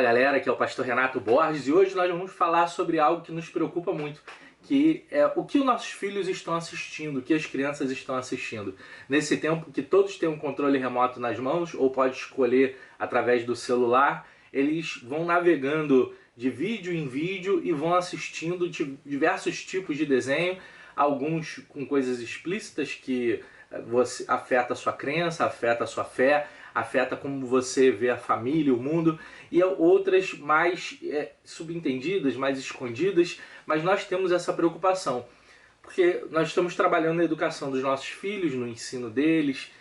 Fala galera, aqui é o pastor Renato Borges e hoje nós vamos falar sobre algo que nos preocupa muito, que é o que os nossos filhos estão assistindo, o que as crianças estão assistindo. Nesse tempo que todos têm um controle remoto nas mãos, ou pode escolher através do celular, eles vão navegando de vídeo em vídeo e vão assistindo diversos tipos de desenho, alguns com coisas explícitas que afeta a sua crença, afeta a sua fé, afeta como você vê a família, o mundo, e outras mais subentendidas, mais escondidas, mas nós temos essa preocupação, porque nós estamos trabalhando na educação dos nossos filhos, no ensino deles,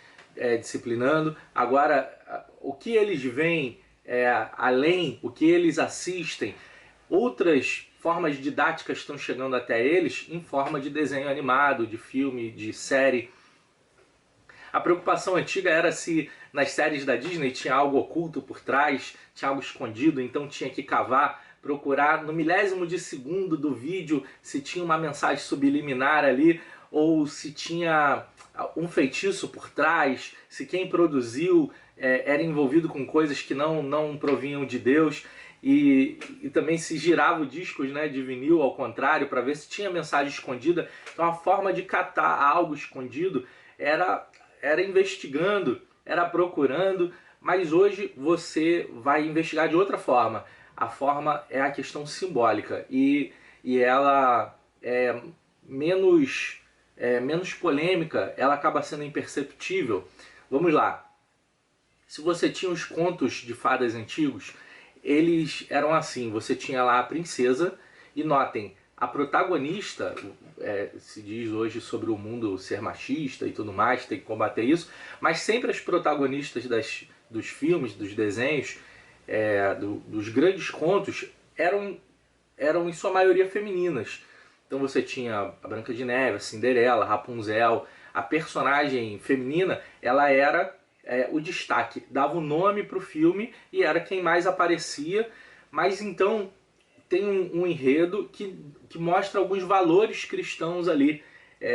disciplinando. Agora, o que eles veem, além, o que eles assistem, outras formas didáticas estão chegando até eles em forma de desenho animado, de filme, de série. A preocupação antiga era se nas séries da Disney tinha algo oculto por trás, tinha algo escondido, então tinha que cavar, procurar no milésimo de segundo do vídeo se tinha uma mensagem subliminar ali, ou se tinha um feitiço por trás, se quem produziu era envolvido com coisas que não provinham de Deus, e também se girava o discos, de vinil ao contrário, para ver se tinha mensagem escondida. Então a forma de catar algo escondido era investigando, era procurando, mas hoje você vai investigar de outra forma. A forma é a questão simbólica e ela é menos polêmica, ela acaba sendo imperceptível. Vamos lá. Se você tinha os contos de fadas antigos, eles eram assim, você tinha lá a princesa, e notem, a protagonista, se diz hoje sobre o mundo ser machista e tudo mais, tem que combater isso, mas sempre as protagonistas dos filmes, dos desenhos, dos grandes contos, eram em sua maioria femininas. Então você tinha a Branca de Neve, a Cinderela, a Rapunzel. A personagem feminina, ela era o destaque, dava o nome para o filme e era quem mais aparecia, mas então tem um enredo que mostra alguns valores cristãos ali,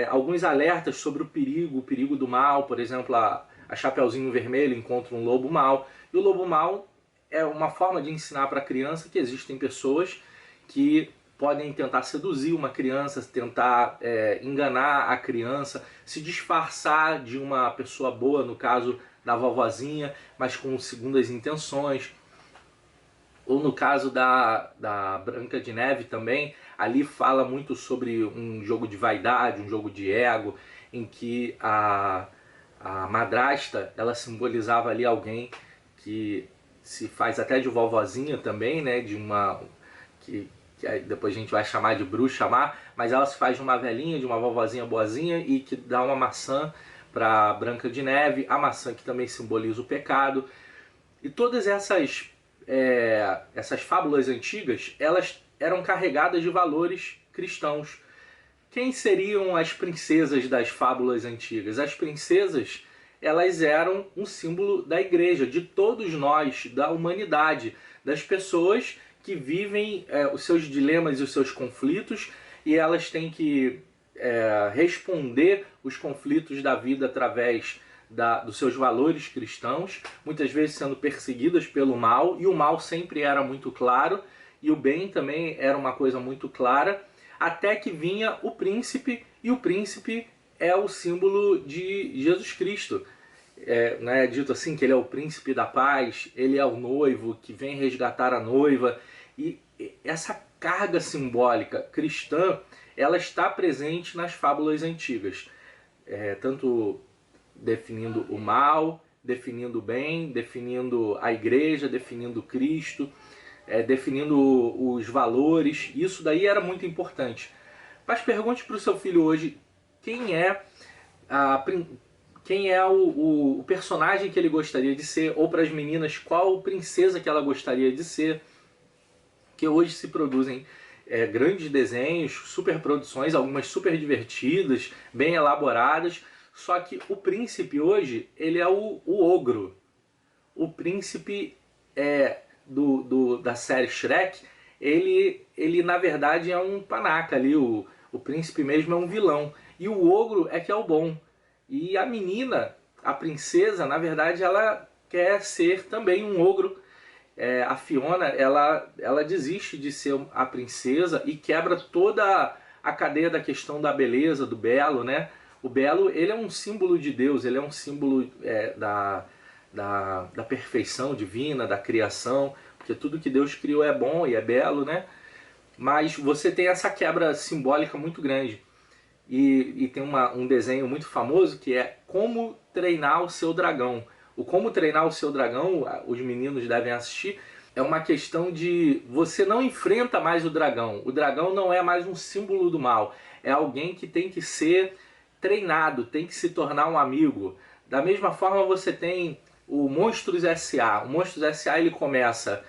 alguns alertas sobre o perigo do mal. Por exemplo, a Chapeuzinho Vermelho encontra um lobo mau, e o lobo mau é uma forma de ensinar para a criança que existem pessoas que podem tentar seduzir uma criança, tentar enganar a criança, se disfarçar de uma pessoa boa, no caso da vovozinha, mas com segundas intenções. Ou no caso da Branca de Neve também, ali fala muito sobre um jogo de vaidade, um jogo de ego, em que a madrasta, ela simbolizava ali alguém que se faz até de vovozinha também, de uma que depois a gente vai chamar de bruxa mas ela se faz de uma velhinha, de uma vovozinha boazinha, e que dá uma maçã para Branca de Neve, a maçã que também simboliza o pecado. E todas essas fábulas antigas, elas eram carregadas de valores cristãos. Quem seriam as princesas das fábulas antigas? As princesas, elas eram um símbolo da igreja, de todos nós, da humanidade, das pessoas que vivem os seus dilemas e os seus conflitos, e elas têm que responder os conflitos da vida através dos seus valores cristãos, muitas vezes sendo perseguidas pelo mal, e o mal sempre era muito claro, e o bem também era uma coisa muito clara, até que vinha o príncipe, e o príncipe é o símbolo de Jesus Cristo. É dito assim que ele é o príncipe da paz, ele é o noivo que vem resgatar a noiva, e essa carga simbólica cristã, ela está presente nas fábulas antigas, tanto definindo o mal, definindo o bem, definindo a igreja, definindo Cristo, definindo os valores. Isso daí era muito importante. Mas pergunte para o seu filho hoje quem é o personagem que ele gostaria de ser, ou para as meninas qual princesa que ela gostaria de ser, que hoje se produzem grandes desenhos, super produções, algumas super divertidas, bem elaboradas. Só que o príncipe hoje, ele é o ogro. O príncipe da série Shrek, ele na verdade é um panaca ali. O príncipe mesmo é um vilão. E o ogro é que é o bom. E a menina, a princesa, na verdade ela quer ser também um ogro. a Fiona, ela desiste de ser a princesa e quebra toda a cadeia da questão da beleza, do belo, né? O belo, ele é um símbolo de Deus, ele é um símbolo da perfeição divina, da criação, porque tudo que Deus criou é bom e é belo, né? Mas você tem essa quebra simbólica muito grande. E tem um desenho muito famoso que é Como Treinar o Seu Dragão. O Como Treinar o Seu Dragão, os meninos devem assistir, é uma questão de você não enfrenta mais o dragão. O dragão não é mais um símbolo do mal. É alguém que tem que ser treinado, tem que se tornar um amigo. Da mesma forma você tem o Monstros S.A. O Monstros S.A. ele começa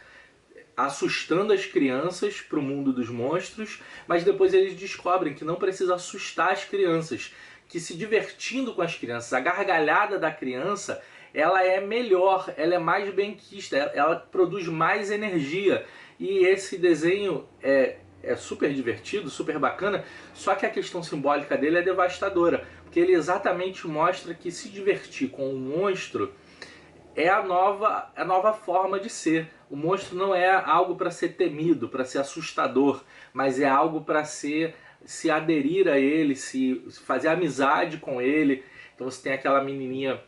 assustando as crianças para o mundo dos monstros, mas depois eles descobrem que não precisa assustar as crianças, que se divertindo com as crianças, a gargalhada da criança, ela é melhor, ela é mais benquista, ela produz mais energia. E esse desenho é super divertido, super bacana, só que a questão simbólica dele é devastadora, porque ele exatamente mostra que se divertir com um monstro é a nova forma de ser. O monstro não é algo para ser temido, para ser assustador, mas é algo para se aderir a ele, se fazer amizade com ele. Então você tem aquela menininha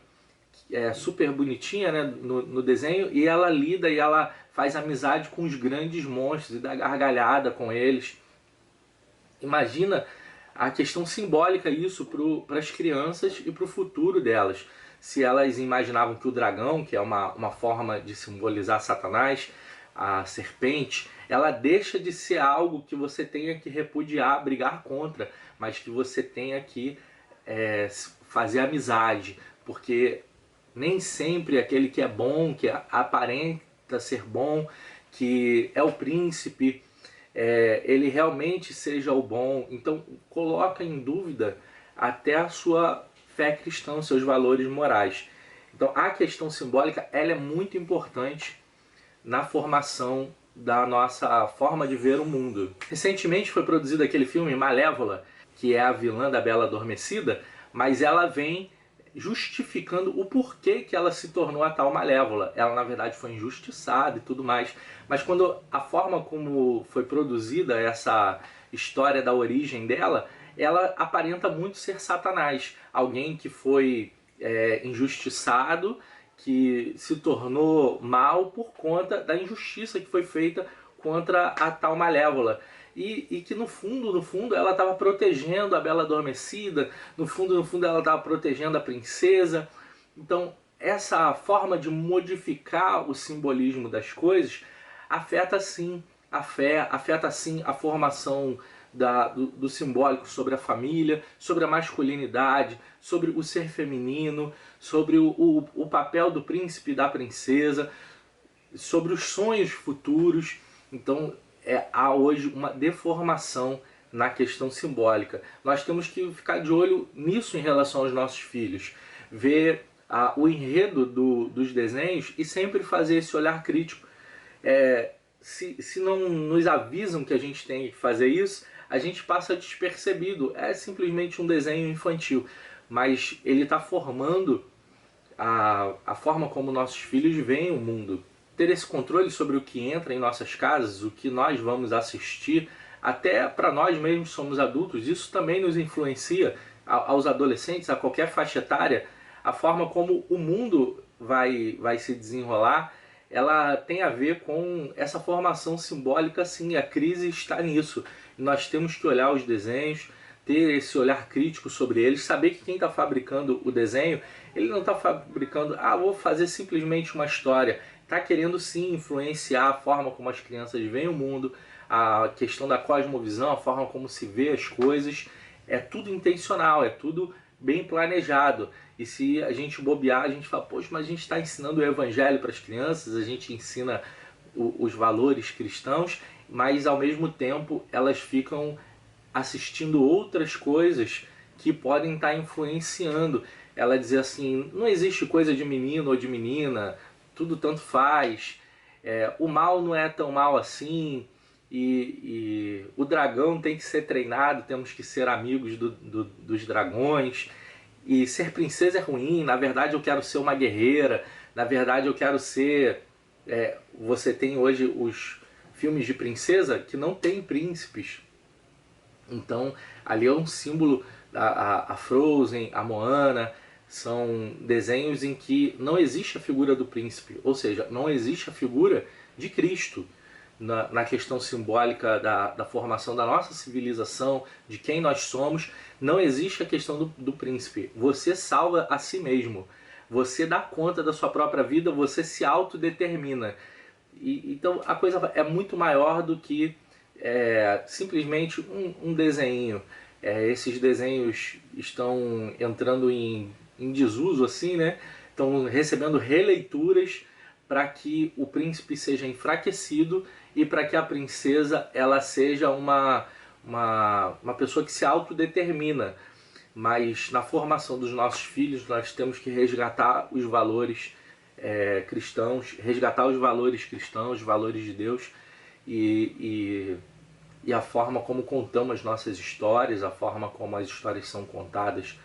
super bonitinha, né, no desenho, e ela lida e ela faz amizade com os grandes monstros e dá gargalhada com eles. Imagina a questão simbólica isso para as crianças e para o futuro delas. Se elas imaginavam que o dragão, que é uma forma de simbolizar Satanás, a serpente, ela deixa de ser algo que você tenha que repudiar, brigar contra, mas que você tenha que fazer amizade, porque nem sempre aquele que é bom, que aparenta ser bom, que é o príncipe, ele realmente seja o bom. Então coloca em dúvida até a sua fé cristã, seus valores morais. Então a questão simbólica ela é muito importante na formação da nossa forma de ver o mundo. Recentemente foi produzido aquele filme Malévola, que é a vilã da Bela Adormecida, mas ela vem justificando o porquê que ela se tornou a tal Malévola. Ela na verdade foi injustiçada e tudo mais, mas quando a forma como foi produzida essa história da origem dela, ela aparenta muito ser Satanás, alguém que foi injustiçado, que se tornou mal por conta da injustiça que foi feita contra a tal Malévola. E que no fundo ela estava protegendo a Bela Adormecida, no fundo ela estava protegendo a princesa. Então essa forma de modificar o simbolismo das coisas afeta sim a fé, afeta sim a formação do simbólico sobre a família, sobre a masculinidade, sobre o ser feminino, sobre o papel do príncipe e da princesa, sobre os sonhos futuros. Então há hoje uma deformação na questão simbólica. Nós temos que ficar de olho nisso em relação aos nossos filhos, ver o enredo dos desenhos e sempre fazer esse olhar crítico. Se não nos avisam que a gente tem que fazer isso, a gente passa despercebido. É simplesmente um desenho infantil, mas ele está formando a forma como nossos filhos veem o mundo. Ter esse controle sobre o que entra em nossas casas, o que nós vamos assistir, até para nós mesmos somos adultos, isso também nos influencia, aos adolescentes, a qualquer faixa etária, a forma como o mundo vai se desenrolar, ela tem a ver com essa formação simbólica, sim, a crise está nisso. Nós temos que olhar os desenhos, ter esse olhar crítico sobre eles, saber que quem está fabricando o desenho, ele não está fabricando, vou fazer simplesmente uma história. Está querendo sim influenciar a forma como as crianças veem o mundo, a questão da cosmovisão, a forma como se vê as coisas. É tudo intencional, é tudo bem planejado. E se a gente bobear, a gente fala, poxa, mas a gente está ensinando o evangelho para as crianças, a gente ensina os valores cristãos, mas ao mesmo tempo elas ficam assistindo outras coisas que podem estar influenciando. Ela diz assim, não existe coisa de menino ou de menina, tudo tanto faz, o mal não é tão mal assim, e o dragão tem que ser treinado, temos que ser amigos dos dragões, e ser princesa é ruim, na verdade eu quero ser uma guerreira, na verdade eu quero ser Você tem hoje os filmes de princesa que não tem príncipes. Então, ali é um símbolo, a Frozen, a Moana, são desenhos em que não existe a figura do príncipe, ou seja, não existe a figura de Cristo na questão simbólica da formação da nossa civilização, de quem nós somos. Não existe a questão do príncipe. Você salva a si mesmo, você dá conta da sua própria vida, você se autodetermina. Então a coisa é muito maior do que simplesmente um desenho. Esses desenhos estão entrando em desuso, assim, né? Estão recebendo releituras para que o príncipe seja enfraquecido e para que a princesa ela seja uma pessoa que se autodetermina. Mas na formação dos nossos filhos nós temos que resgatar os valores cristãos, resgatar os valores cristãos, os valores de Deus e a forma como contamos as nossas histórias, a forma como as histórias são contadas,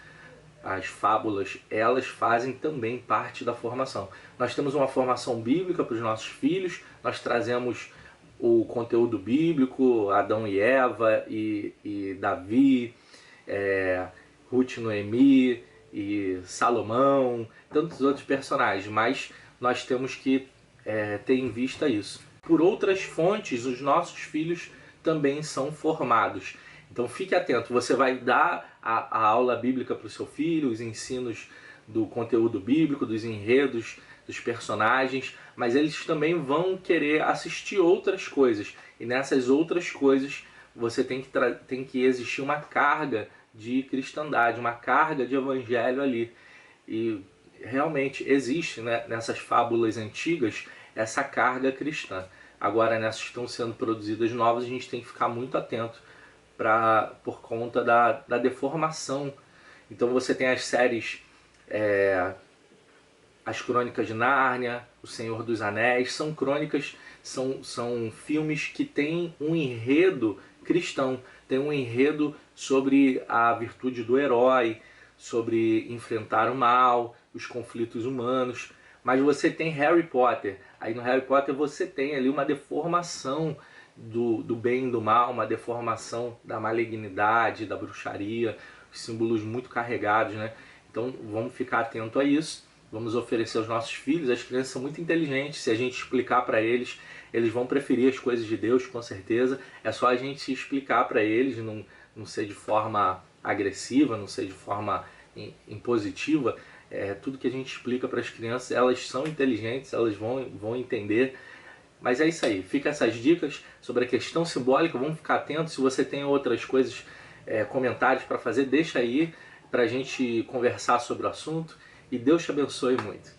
as fábulas, elas fazem também parte da formação. Nós temos uma formação bíblica para os nossos filhos, nós trazemos o conteúdo bíblico, Adão e Eva e Davi, Ruth e Noemi e Salomão, tantos outros personagens, mas nós temos que ter em vista isso. Por outras fontes, os nossos filhos também são formados. Então fique atento, você vai dar a aula bíblica para o seu filho, os ensinos do conteúdo bíblico, dos enredos, dos personagens, mas eles também vão querer assistir outras coisas. E nessas outras coisas você tem que existir uma carga de cristandade, uma carga de evangelho ali. E realmente existe, né, nessas fábulas antigas essa carga cristã. Agora nessas que estão sendo produzidas novas a gente tem que ficar muito atento por conta da deformação. Então você tem as séries As Crônicas de Nárnia, O Senhor dos Anéis, são crônicas, são filmes que têm um enredo cristão, tem um enredo sobre a virtude do herói, sobre enfrentar o mal, os conflitos humanos. Mas você tem Harry Potter, aí no Harry Potter você tem ali uma deformação do bem e do mal, uma deformação da malignidade, da bruxaria, símbolos muito carregados, né? Então vamos ficar atento a isso, vamos oferecer aos nossos filhos. As crianças são muito inteligentes, se a gente explicar para eles, eles vão preferir as coisas de Deus, com certeza. É só a gente explicar para eles, não ser de forma agressiva, não ser de forma impositiva. Tudo que a gente explica para as crianças, elas são inteligentes, elas vão entender. Mas é isso aí, fica essas dicas sobre a questão simbólica, vamos ficar atentos. Se você tem outras coisas, comentários para fazer, deixa aí para a gente conversar sobre o assunto. E Deus te abençoe muito.